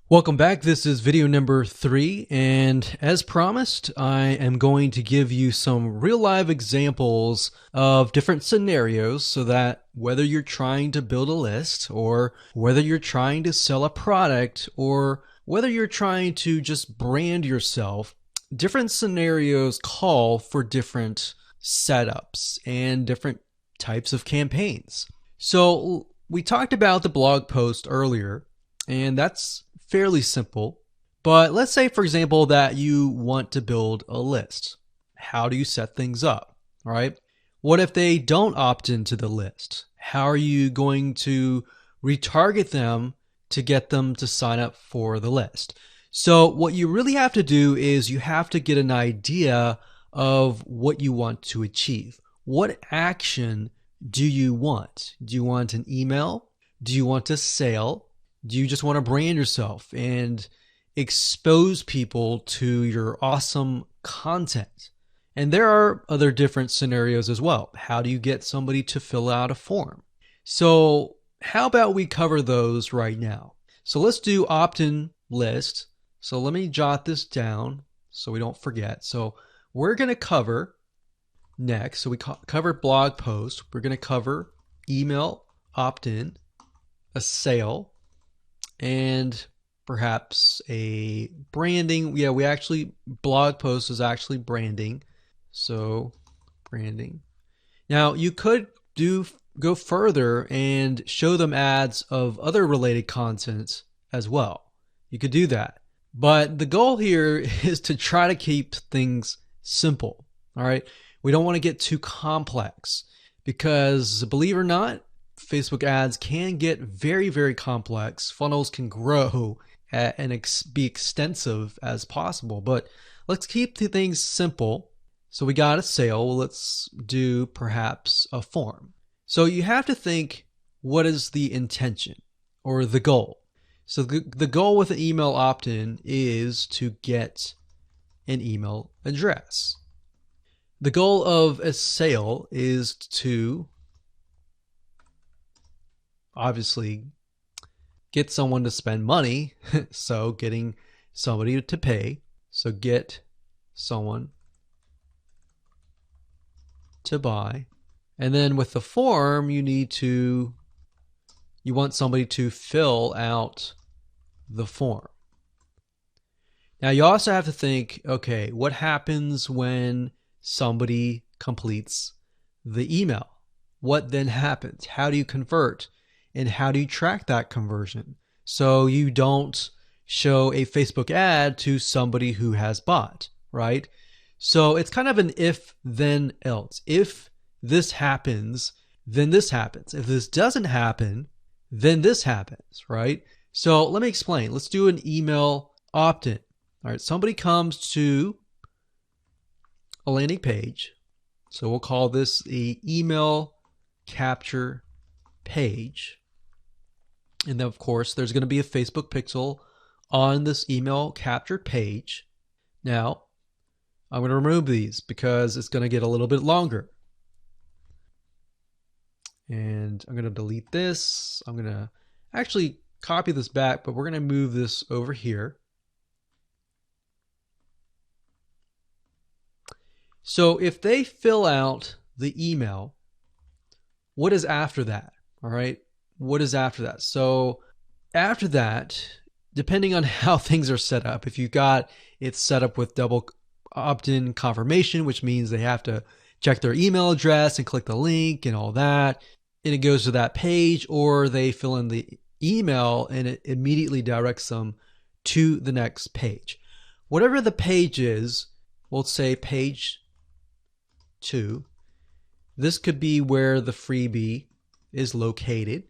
Welcome back. This is video number 3, and as promised, I am going to give you some real live examples of different scenarios so that whether you're trying to build a list or whether you're trying to sell a product or whether you're trying to just brand yourself, different scenarios call for different setups and different types of campaigns. So we talked about the blog post earlier, and that's fairly simple. But let's say, for example, that you want to build a list. How do you set things up, right? What if they don't opt into the list? How are you going to retarget them to get them to sign up for the list? So what you really have to do is you have to get an idea of what you want to achieve. What action do you want? Do you want an email? Do you want a sale? Do you just want to brand yourself and expose people to your awesome content? And there are other different scenarios as well. How do you get somebody to fill out a form? So how about we cover those right now? So let's do opt-in list. So let me jot this down so we don't forget. So we're going to cover next. So we covered blog post. We're going to cover email opt-in, a sale, and perhaps a branding. Yeah, we actually, blog post is actually branding. So branding. Now you could go further and show them ads of other related content as well. You could do that. But the goal here is to try to keep things simple. All right. We don't want to get too complex because, believe it or not, Facebook ads can get very, very complex. Funnels can grow and be extensive as possible, but let's keep the things simple. So we got a sale. Well, let's do perhaps a form. So you have to think, what is the intention or the goal? So the goal with an email opt-in is to get an email address. The goal of a sale is to obviously get someone to spend money. So getting somebody to pay. So get someone to buy. And then with the form, you want somebody to fill out the form. Now you also have to think, okay, what happens when somebody completes the email? What then happens? How do you convert? And how do you track that conversion so you don't show a Facebook ad to somebody who has bought, right? So it's kind of an if, then, else. If this happens, then this happens. If this doesn't happen, then this happens, right? So let me explain. Let's do an email opt-in. All right, somebody comes to a landing page. So we'll call this the email capture page. And then, of course, there's going to be a Facebook pixel on this email captured page. Now, I'm going to remove these because it's going to get a little bit longer. And I'm going to delete this. I'm going to actually copy this back, but we're going to move this over here. So if they fill out the email, what is after that? All right. What is after that? So after that, depending on how things are set up, if you've got it set up with double opt-in confirmation, which means they have to check their email address and click the link and all that, and it goes to that page, or they fill in the email and it immediately directs them to the next page. Whatever the page is, we'll say page 2. This could be where the freebie is located.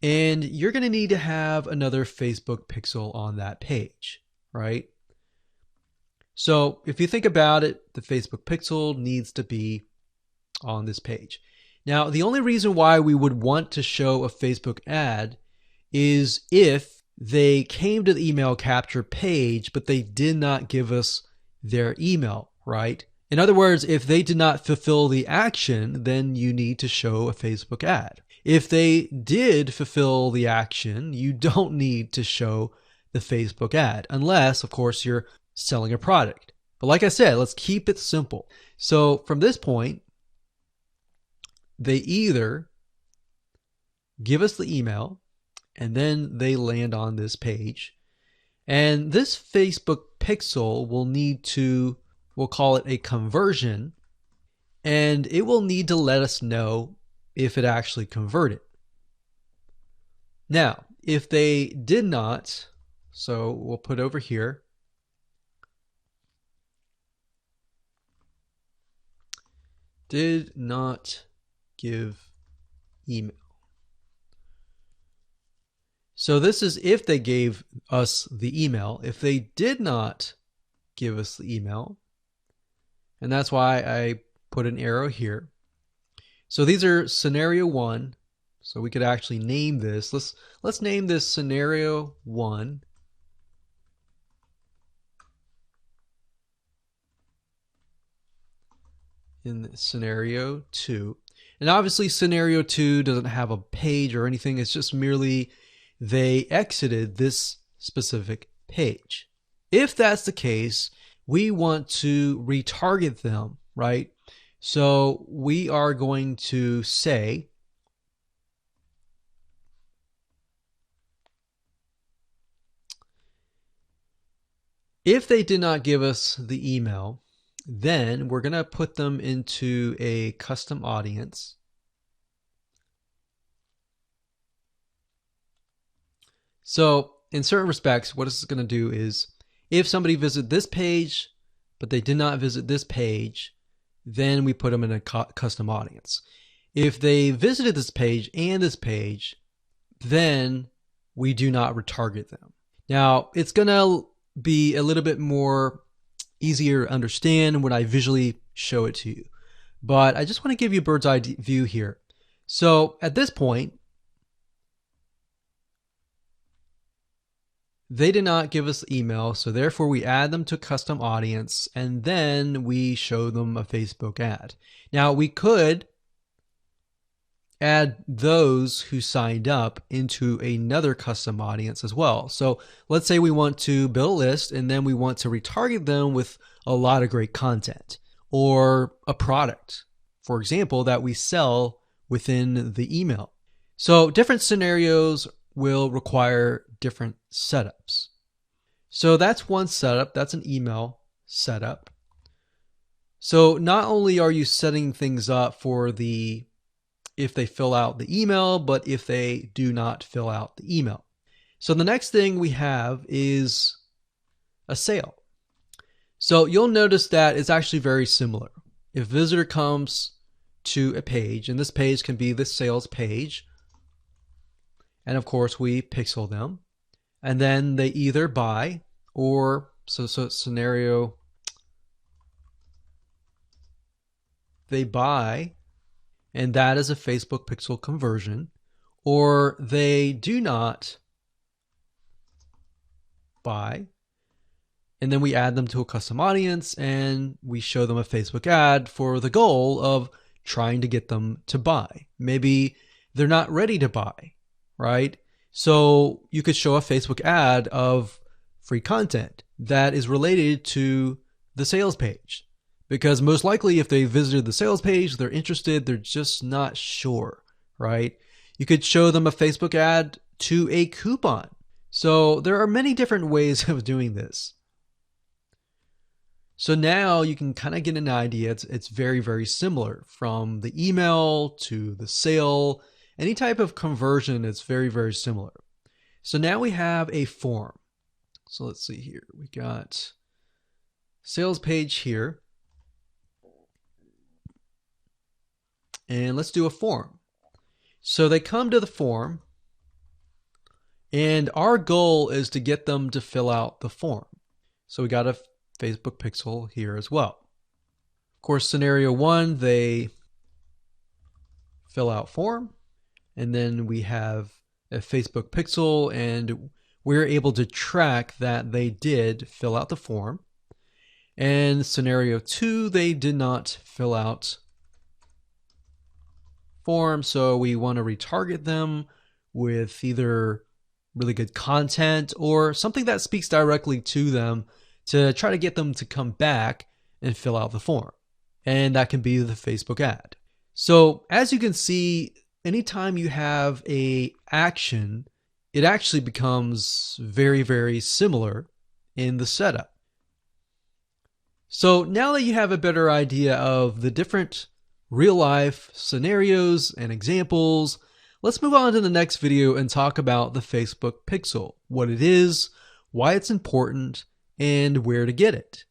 And you're going to need to have another Facebook pixel on that page, right? So if you think about it, the Facebook pixel needs to be on this page. Now, the only reason why we would want to show a Facebook ad is if they came to the email capture page, but they did not give us their email, right? In other words, if they did not fulfill the action, then you need to show a Facebook ad. If they did fulfill the action, you don't need to show the Facebook ad, unless, of course, you're selling a product. But like I said, let's keep it simple. So from this point, they either give us the email and then they land on this page. And this Facebook pixel will need to, we'll call it a conversion, and it will need to let us know if it actually converted. Now, if they did not, so we'll put over here, did not give email. So this is if they gave us the email. If they did not give us the email, and that's why I put an arrow here. So these are scenario 1. So we could actually name this. Let's name this scenario 1. In scenario 2. And obviously scenario 2 doesn't have a page or anything. It's just merely they exited this specific page. If that's the case, we want to retarget them, right? So we are going to say if they did not give us the email, then we're going to put them into a custom audience. So in certain respects, what this is going to do is if somebody visited this page, but they did not visit this page, then we put them in a custom audience. If they visited this page and this page, then we do not retarget them. Now, it's going to be a little bit more easier to understand when I visually show it to you. But I just want to give you a bird's eye view here. So at this point, they did not give us the email, so therefore we add them to custom audience, and then we show them a Facebook ad. Now, we could add those who signed up into another custom audience as well. So let's say we want to build a list, and then we want to retarget them with a lot of great content or a product, for example, that we sell within the email. So different scenarios will require different setups. So that's one setup. That's an email setup. So not only are you setting things up for the if they fill out the email, but if they do not fill out the email. So the next thing we have is a sale. So you'll notice that it's actually very similar. If a visitor comes to a page, and this page can be the sales page, and of course we pixel them, and then they either buy or, so scenario, they buy, and that is a Facebook pixel conversion, or they do not buy, and then we add them to a custom audience and we show them a Facebook ad for the goal of trying to get them to buy. Maybe they're not ready to buy, right? So you could show a Facebook ad of free content that is related to the sales page. Because most likely if they visited the sales page, they're interested, they're just not sure, right? You could show them a Facebook ad to a coupon. So there are many different ways of doing this. So now you can kind of get an idea. It's very, very similar from the email to the sale. Any type of conversion is very, very similar. So now we have a form. So let's see here. We got sales page here. And let's do a form. So they come to the form, and our goal is to get them to fill out the form. So we got a Facebook pixel here as well. Of course, scenario 1, they fill out form, and then we have a Facebook pixel, and we're able to track that they did fill out the form. And scenario 2, they did not fill out form, so we want to retarget them with either really good content or something that speaks directly to them to try to get them to come back and fill out the form. And that can be the Facebook ad. So as you can see, anytime you have a action, it actually becomes very, very similar in the setup. So now that you have a better idea of the different real life scenarios and examples, let's move on to the next video and talk about the Facebook pixel, what it is, why it's important, and where to get it.